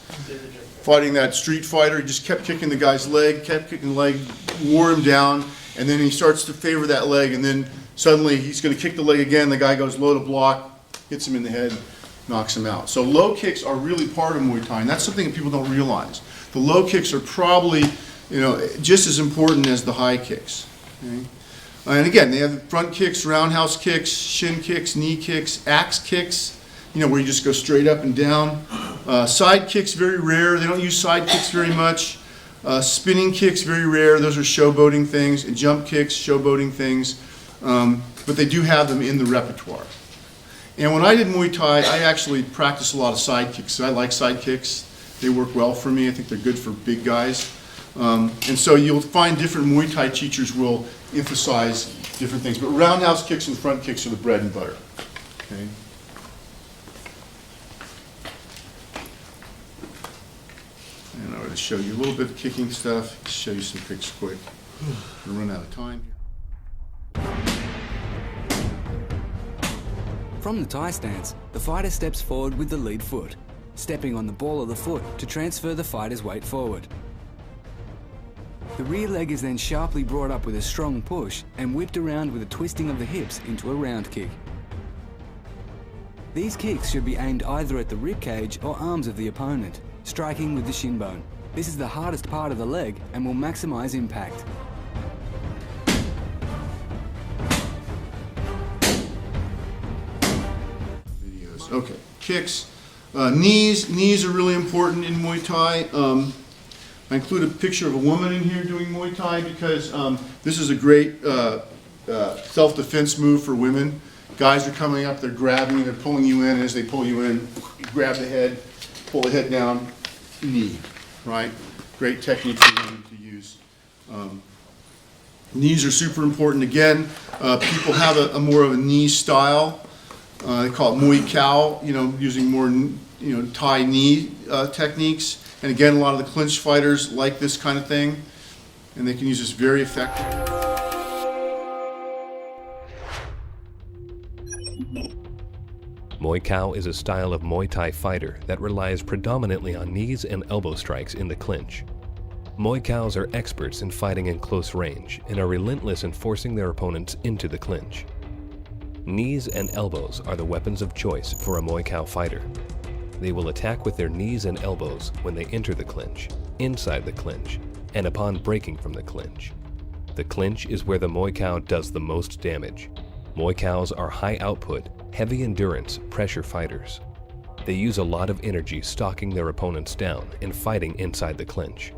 Fighting that street fighter, he just kept kicking the guy's leg, kept kicking the leg, wore him down, and then he starts to favor that leg, and then suddenly he's going to kick the leg again, the guy goes low to block, hits him in the head, knocks him out. So low kicks are really part of Muay Thai, and that's something that people don't realize. The low kicks are probably, you know, just as important as the high kicks. Okay? And again, they have front kicks, roundhouse kicks, shin kicks, knee kicks, axe kicks, you know, where you just go straight up and down. Side kicks, very rare. They don't use side kicks very much. Spinning kicks, very rare. Those are showboating things. And jump kicks, showboating things. But they do have them in the repertoire. And when I did Muay Thai, I actually practiced a lot of side kicks. So I like side kicks. They work well for me. I think they're good for big guys. And so you'll find different Muay Thai teachers will emphasize different things. But roundhouse kicks and front kicks are the bread and butter. Okay? And I'm going to show you a little bit of kicking stuff, show you some kicks quick. We're going to run out of time here. From the Thai stance, the fighter steps forward with the lead foot, stepping on the ball of the foot to transfer the fighter's weight forward. The rear leg is then sharply brought up with a strong push and whipped around with a twisting of the hips into a round kick. These kicks should be aimed either at the rib cage or arms of the opponent, striking with the shin bone. This is the hardest part of the leg and will maximize impact. Videos. Okay, kicks. Knees are really important in Muay Thai. I include a picture of a woman in here doing Muay Thai because this is a great self-defense move for women. Guys are coming up, they're grabbing, they're pulling you in, and as they pull you in, you grab the head, pull the head down, knee, right? Great technique for women to use. Knees are super important. Again, people have a more of a knee style. They call it Muay Cow, using more, Thai knee techniques. And again, a lot of the clinch fighters like this kind of thing, and they can use this very effectively. Muay Cow is a style of Muay Thai fighter that relies predominantly on knees and elbow strikes in the clinch. Muay Cows are experts in fighting in close range and are relentless in forcing their opponents into the clinch. Knees and elbows are the weapons of choice for a Muay Cow fighter. They will attack with their knees and elbows when they enter the clinch, inside the clinch, and upon breaking from the clinch. The clinch is where the Muay Cow does the most damage. Muay Cows are high output, heavy endurance pressure fighters. They use a lot of energy stalking their opponents down and fighting inside the clinch.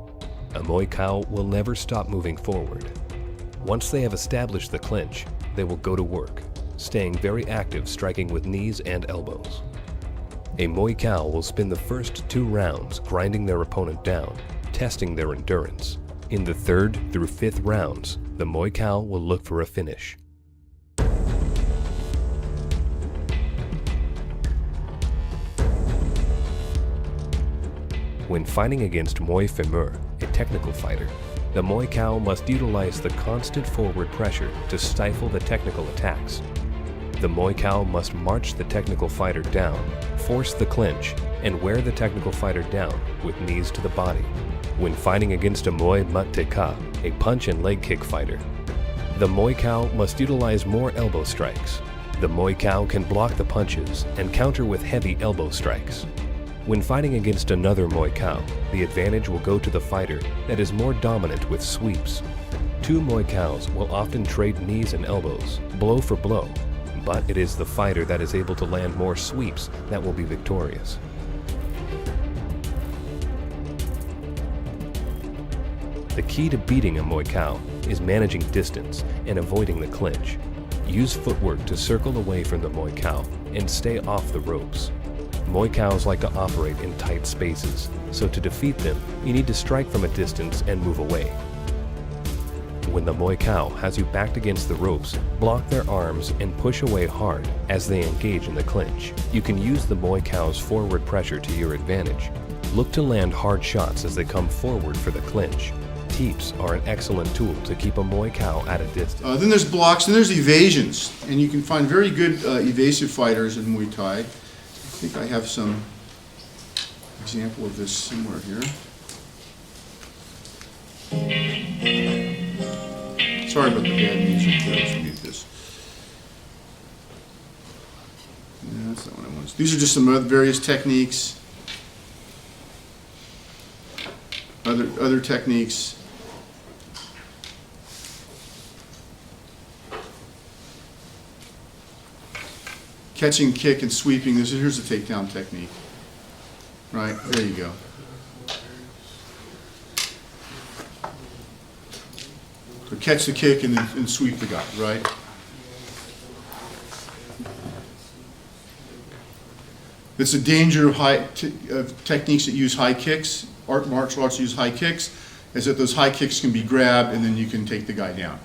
A Muay Cow will never stop moving forward. Once they have established the clinch, they will go to work, staying very active, striking with knees and elbows. A Muay Cow will spend the first 2 rounds grinding their opponent down, testing their endurance. In the 3rd through 5th rounds, the Muay Cow will look for a finish. When fighting against Muay Femur, a technical fighter, the Muay Cow must utilize the constant forward pressure to stifle the technical attacks. The Muay Cow must march the technical fighter down, force the clinch, and wear the technical fighter down with knees to the body. When fighting against a Muay Mat Teka, a punch and leg kick fighter, the Muay Cow must utilize more elbow strikes. The Muay Cow can block the punches and counter with heavy elbow strikes. When fighting against another Muay Cow, the advantage will go to the fighter that is more dominant with sweeps. 2 Muay Cows will often trade knees and elbows, blow for blow, but it is the fighter that is able to land more sweeps that will be victorious. The key to beating a Muay Cow is managing distance and avoiding the clinch. Use footwork to circle away from the Muay Cow and stay off the ropes. Muay Cows like to operate in tight spaces, so to defeat them, you need to strike from a distance and move away. When the Muay Cow has you backed against the ropes, block their arms and push away hard as they engage in the clinch. You can use the Muay Cow's forward pressure to your advantage. Look to land hard shots as they come forward for the clinch. Teeps are an excellent tool to keep a Muay Cow at a distance. Then there's blocks, and there's evasions, and you can find very good evasive fighters in Muay Thai. I think I have some example of this somewhere here. Sorry about the bad music here. Let's mute this. Yeah, that's not what I want. These are just some other various techniques. Other techniques. Catching, kick, and sweeping. Here's the takedown technique. Right, there you go. So catch the kick and sweep the guy, right? It's a danger of techniques that use high kicks. Martial arts use high kicks, is that those high kicks can be grabbed and then you can take the guy down.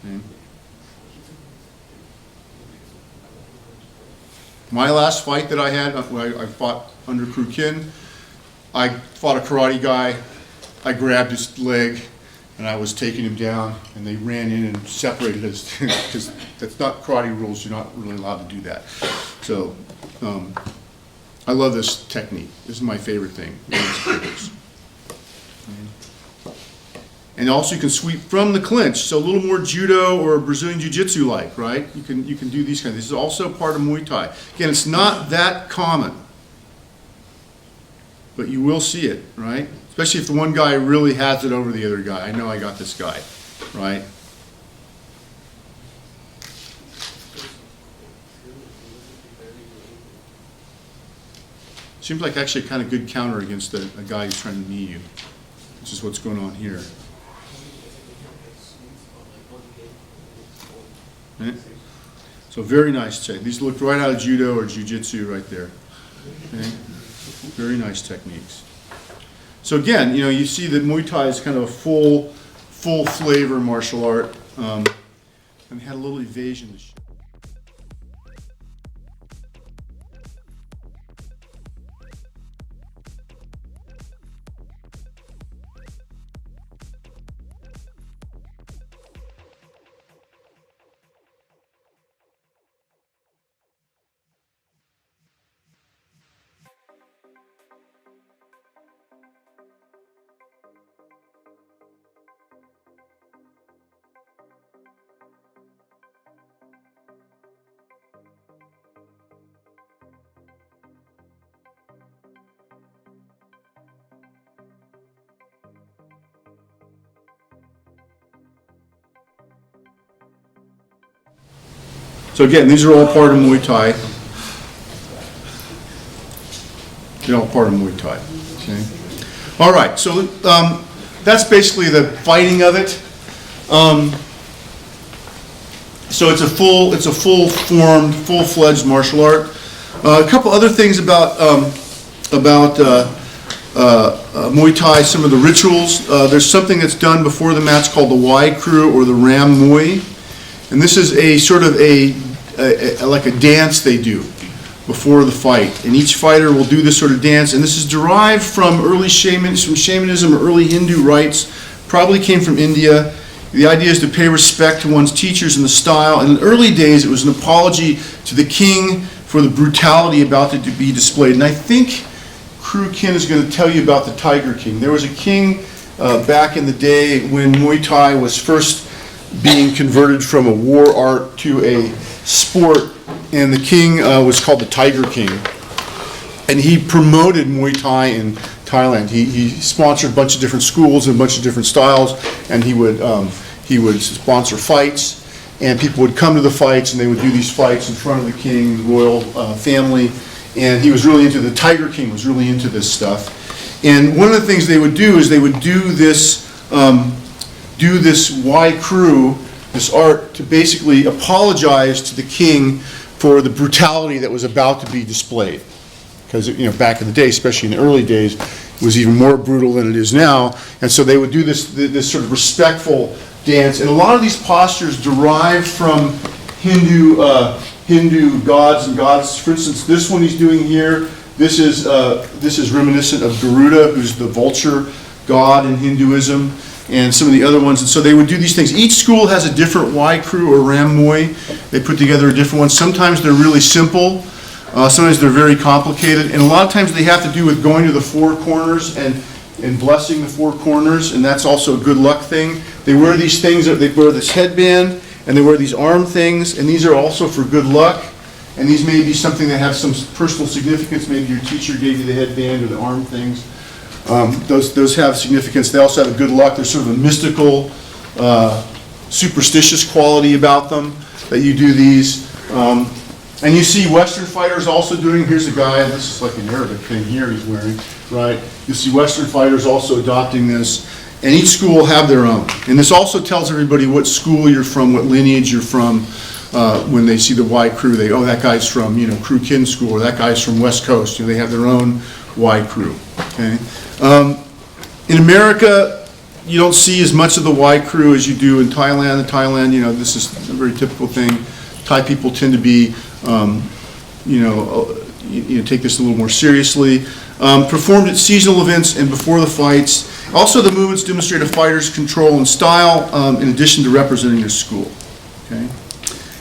Okay? My last fight that I had, I fought under Kru Kin. I fought a karate guy. I grabbed his leg and I was taking him down, and they ran in and separated us because that's not karate rules. You're not really allowed to do that. So I love this technique. This is my favorite thing. And also you can sweep from the clinch, so a little more judo or Brazilian jiu-jitsu like, right? You can do these kinds. This is also part of Muay Thai. Again, it's not that common, but you will see it, right? Especially if the one guy really has it over the other guy. I know I got this guy, right? Seems like actually a kind of good counter against a guy who's trying to knee you, which is what's going on here. Right? So very nice check. These look right out of judo or jiu-jitsu right there. Okay? Very nice techniques. So again, you know, you see that Muay Thai is kind of a full flavor martial art. And we had a little evasion. So again, these are all part of Muay Thai. They're all part of Muay Thai. Okay. All right. So that's basically the fighting of it. So it's a full-formed, full-fledged martial art. A couple other things about Muay Thai. Some of the rituals. There's something that's done before the match called the Y Crew or the Ram Muay, and this is a sort of like a dance they do before the fight, and each fighter will do this sort of dance, and this is derived from early shamanism or early Hindu rites, probably came from India. The idea is to pay respect to one's teachers in the style, and in the early days it was an apology to the king for the brutality about to be displayed. And I think Crew Kin is going to tell you about the Tiger King. There was a king back in the day when Muay Thai was first being converted from a war art to a sport, and the king was called the Tiger King, and he promoted Muay Thai in Thailand. He sponsored a bunch of different schools and a bunch of different styles, and he would sponsor fights, and people would come to the fights, and they would do these fights in front of the king, the royal family, and he was really into, the Tiger King was really into this stuff. And one of the things they would do is they would do this Y Crew, this art, to basically apologize to the king for the brutality that was about to be displayed. Because, you know, back in the day, especially in the early days, it was even more brutal than it is now. And so they would do this sort of respectful dance. And a lot of these postures derive from Hindu gods and goddesses. For instance, this one he's doing here, this is reminiscent of Garuda, who's the vulture god in Hinduism, and some of the other ones. And so they would do these things. Each school has a different Y Crew or Ram Muay. They put together a different one. Sometimes they're really simple. Sometimes they're very complicated. And a lot of times they have to do with going to the four corners and blessing the four corners. And that's also a good luck thing. They wear these things. They wear this headband and they wear these arm things. And these are also for good luck. And these may be something that have some personal significance. Maybe your teacher gave you the headband or the arm things. Those have significance. They also have a good luck. There's sort of a mystical, superstitious quality about them that you do these. And you see Western fighters also doing, here's a guy, this is like an Arabic thing here he's wearing, right? You see Western fighters also adopting this. And each school will have their own. And this also tells everybody what school you're from, what lineage you're from. When they see the Y Crew, oh, that guy's from, you know, Crew Kin School, or that guy's from West Coast. You know, they have their own Y Crew. Okay. In America, you don't see as much of the Y Crew as you do in Thailand. In Thailand, you know, this is a very typical thing. Thai people tend to be, take this a little more seriously. Performed at seasonal events and before the fights. Also, the movements demonstrate a fighter's control and style, in addition to representing their school. Okay.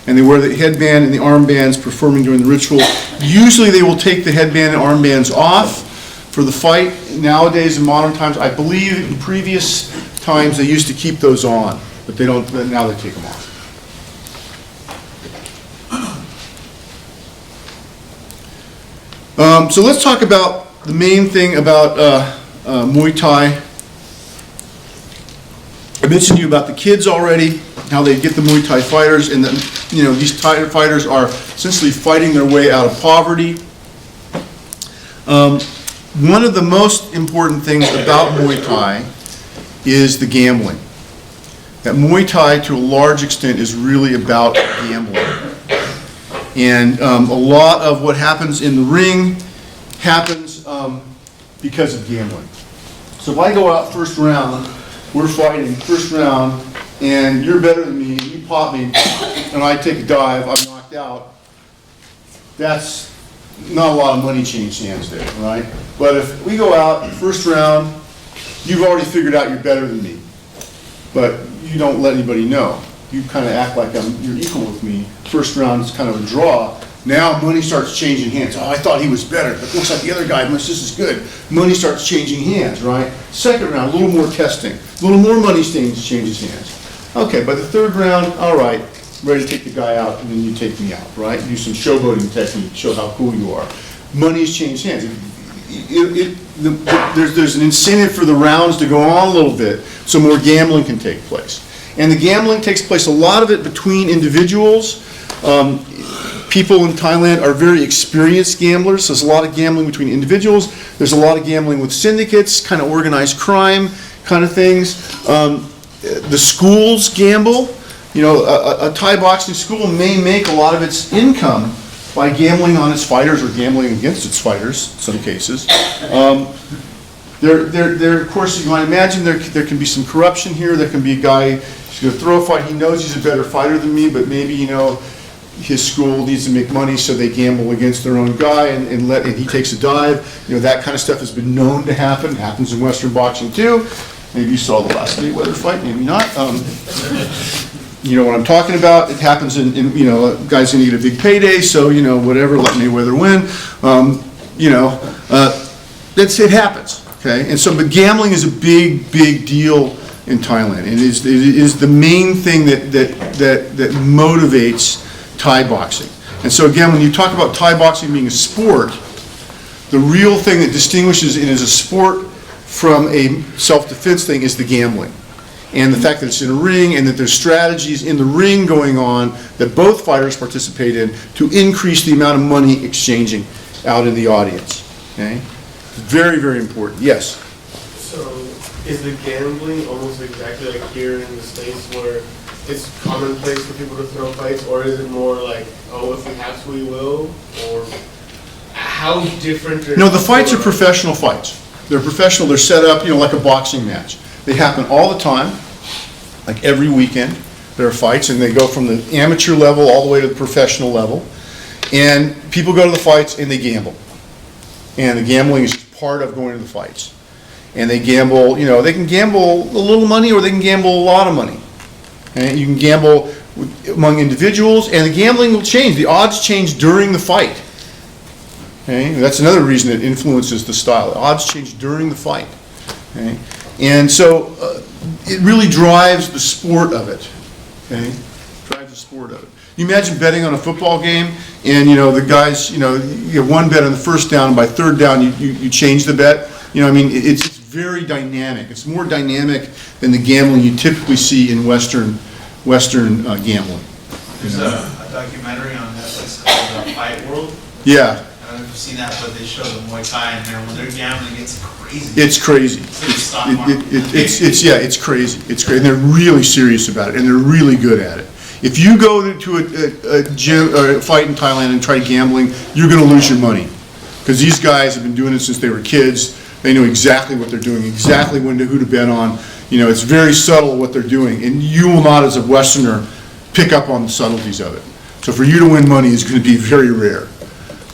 And they wear the headband and the armbands performing during the ritual. Usually they will take the headband and armbands off For the fight, nowadays in modern times, I believe in previous times they used to keep those on, but they don't, now they take them off. So let's talk about the main thing about Muay Thai. I mentioned to you about the kids already, how they get the Muay Thai fighters, and that, you know, these Thai fighters are essentially fighting their way out of poverty. One of the most important things about Muay Thai is the gambling. That Muay Thai, to a large extent, is really about gambling. And a lot of what happens in the ring happens because of gambling. So if I go out first round, we're fighting first round, and you're better than me, you pop me, and I take a dive, I'm knocked out, that's not a lot of money changed hands there, right? But if we go out first round, you've already figured out you're better than me, but you don't let anybody know. You kind of act like you're equal with me. First round is kind of a draw. Now money starts changing hands. Oh, I thought he was better, but looks like the other guy was just as good. Money starts changing hands, right? Second round, a little more testing. A little more money changes hands. Okay, by the third round, all right, ready to take the guy out, and then you take me out, right? Do some showboating technique, show how cool you are. Money's changed hands. There's an incentive for the rounds to go on a little bit, so more gambling can take place. And the gambling takes place, a lot of it between individuals. People in Thailand are very experienced gamblers, so there's a lot of gambling between individuals. There's a lot of gambling with syndicates, kind of organized crime kind of things. The schools gamble. You know, a Thai boxing school may make a lot of its income by gambling on its fighters or gambling against its fighters in some cases. There, of course, you might imagine there can be some corruption here. There can be a guy who's going to throw a fight. He knows he's a better fighter than me, but maybe, you know, his school needs to make money, so they gamble against their own guy, and he takes a dive. You know, that kind of stuff has been known to happen. It happens in Western boxing too. Maybe you saw the last Mayweather fight, maybe not. You know what I'm talking about. It happens in you know, guys going to get a big payday, so, you know, whatever, let Mayweather win. You know, it happens. Okay, and so, but gambling is a big deal in Thailand. It is the main thing that motivates Thai boxing. And so again, when you talk about Thai boxing being a sport, the real thing that distinguishes it as a sport from a self-defense thing is the gambling. And the fact that it's in a ring, and that there's strategies in the ring going on that both fighters participate in to increase the amount of money exchanging out in the audience. Okay? Very important. Yes? So, is the gambling almost exactly like here in the States where it's commonplace for people to throw fights, or is it more like, oh, if we have to, we will? Or how different? No, the fights are professional fights. They're professional. They're set up, you know, like a boxing match. They happen all the time, like every weekend. There are fights, and they go from the amateur level all the way to the professional level. And people go to the fights and they gamble. And the gambling is part of going to the fights. And they gamble, you know, they can gamble a little money or they can gamble a lot of money. And you can gamble among individuals, and the gambling will change. The odds change during the fight. Okay? That's another reason it influences the style. The odds change during the fight. Okay? And so it really drives the sport of it. Okay? Drives the sport of it. You imagine betting on a football game, and, you know, the guys, you know, you get one bet on the first down, and by third down you change the bet. You know, I mean, it's very dynamic. It's more dynamic than the gambling you typically see in Western gambling. There's a documentary on Netflix called Fight World. Yeah. I don't know if you've seen that, but they show the Muay Thai in there. When they're gambling, it's crazy. It's crazy. It's crazy. It's crazy. And they're really serious about it, and they're really good at it. If you go to a gym or a fight in Thailand and try gambling, you're going to lose your money, because these guys have been doing it since they were kids. They know exactly what they're doing, exactly who to bet on. You know, it's very subtle what they're doing, and you will not, as a Westerner, pick up on the subtleties of it. So for you to win money is going to be very rare.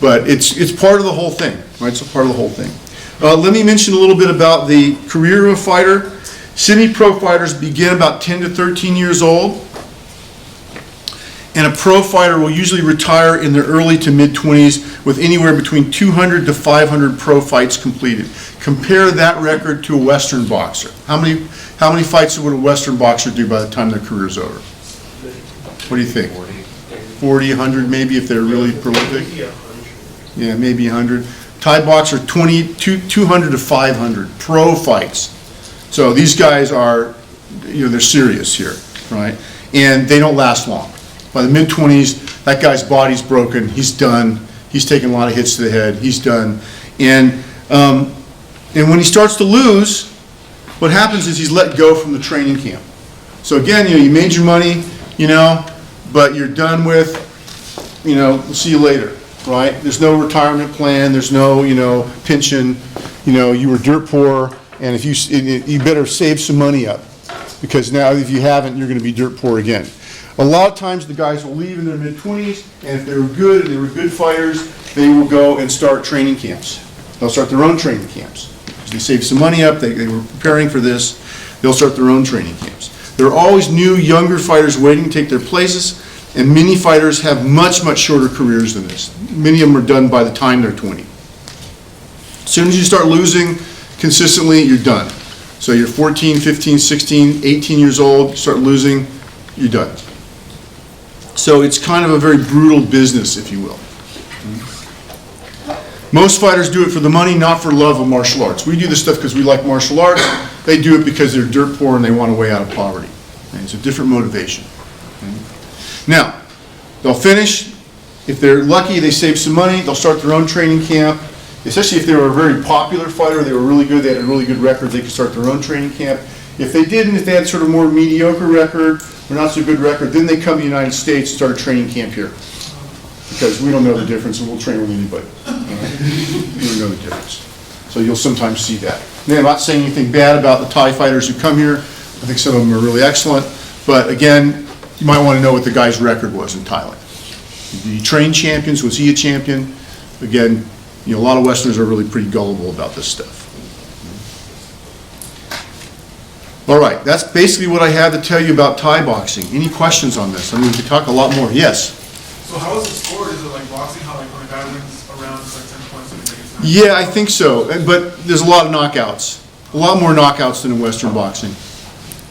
But it's part of the whole thing, right? It's a part of the whole thing. Let me mention a little bit about the career of a fighter. Semi-pro fighters begin about 10 to 13 years old. and a pro fighter will usually retire in their early to mid-20s with anywhere between 200 to 500 pro fights completed. Compare that record to a Western boxer. How many fights would a Western boxer do by the time their career's over? What do you think? 40, 100 maybe if they're really prolific? Yeah, maybe 100. Thai boxer, 200 to 500 pro fights. So these guys are, they're serious here, right? And they don't last long. By the mid-20s, that guy's body's broken. He's done. He's taken a lot of hits to the head. He's done. And when he starts to lose, what happens is he's let go from the training camp. So again, you made your money, but you're done with, we'll see you later, right? There's no retirement plan. There's no, pension. You were dirt poor, and if you better save some money up, because now if you haven't, you're going to be dirt poor again. A lot of times the guys will leave in their mid-20s, and if they were good and they were good fighters, they will go and start training camps. They'll start their own training camps. They saved some money up, they were preparing for this, they'll start their own training camps. There are always new, younger fighters waiting to take their places, and many fighters have much, much shorter careers than this. Many of them are done by the time they're 20. As soon as you start losing consistently, you're done. So you're 14, 15, 16, 18 years old, you start losing, you're done. So it's kind of a very brutal business, if you will. Most fighters do it for the money, not for love of martial arts. We do this stuff because we like martial arts. They do it because they're dirt poor and they want a way out of poverty. Okay? It's a different motivation. Okay? Now, they'll finish. If they're lucky, they save some money. They'll start their own training camp. Especially if they were a very popular fighter, they were really good, they had a really good record, they could start their own training camp. If they didn't, if they had sort of more mediocre record or not so good record, then they come to the United States and start a training camp here. Because we don't know the difference and we'll train with anybody. We don't know the difference. So you'll sometimes see that. Now, I'm not saying anything bad about the Thai fighters who come here. I think some of them are really excellent. But again, you might want to know what the guy's record was in Thailand. Did he train champions? Was he a champion? Again, a lot of Westerners are really pretty gullible about this stuff. All right, that's basically what I had to tell you about Thai boxing. Any questions on this? I mean, we could talk a lot more. Yes? So how is it scored? Is it like boxing? How like when a guy wins a round, it's like 10 points and he gets 9? Yeah, I think so. But there's a lot of knockouts. A lot more knockouts than in Western boxing.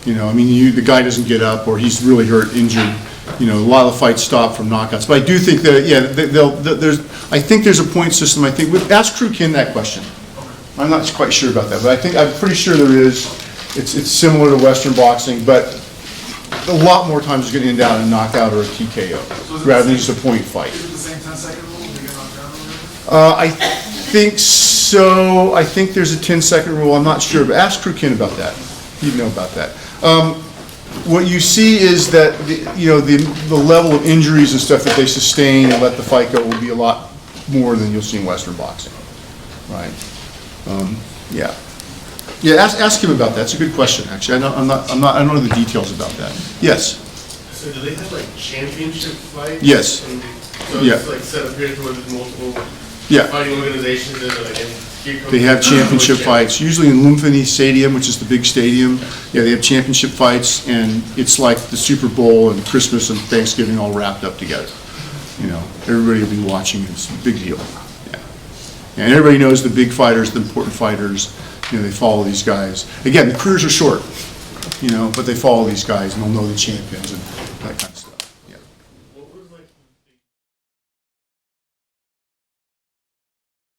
The guy doesn't get up or he's really hurt, injured. A lot of the fights stop from knockouts. But I do think that, I think there's a point system. Ask Crew Kin that question. I'm not quite sure about that, but I'm pretty sure there is. It's similar to Western boxing, but a lot more times it's going to end out in a knockout or a TKO rather than just a point fight. Is it the same 10-second rule? Do you get knocked down or whatever? I think so. I think there's a 10-second rule. I'm not sure, but ask Crew Kin about that. He'd know about that. What you see is that the level of injuries and stuff that they sustain and let the fight go will be a lot more than you'll see in Western boxing, right? Yeah. Yeah, ask him about that. It's a good question, actually. I don't know the details about that. Yes. So do they have like championship fights? Yes. And so Yeah. it's like set up here where there's multiple Yeah. fighting organizations and here comes They have the championship champion. fights, usually in Lumpini Stadium, which is the big stadium. Yeah, they have championship fights, and it's like the Super Bowl and Christmas and Thanksgiving all wrapped up together. Everybody will be watching. It's a big deal. Yeah. And everybody knows the big fighters, the important fighters. They follow these guys. Again, the careers are short, but they follow these guys and they'll know the champions and that kind of stuff.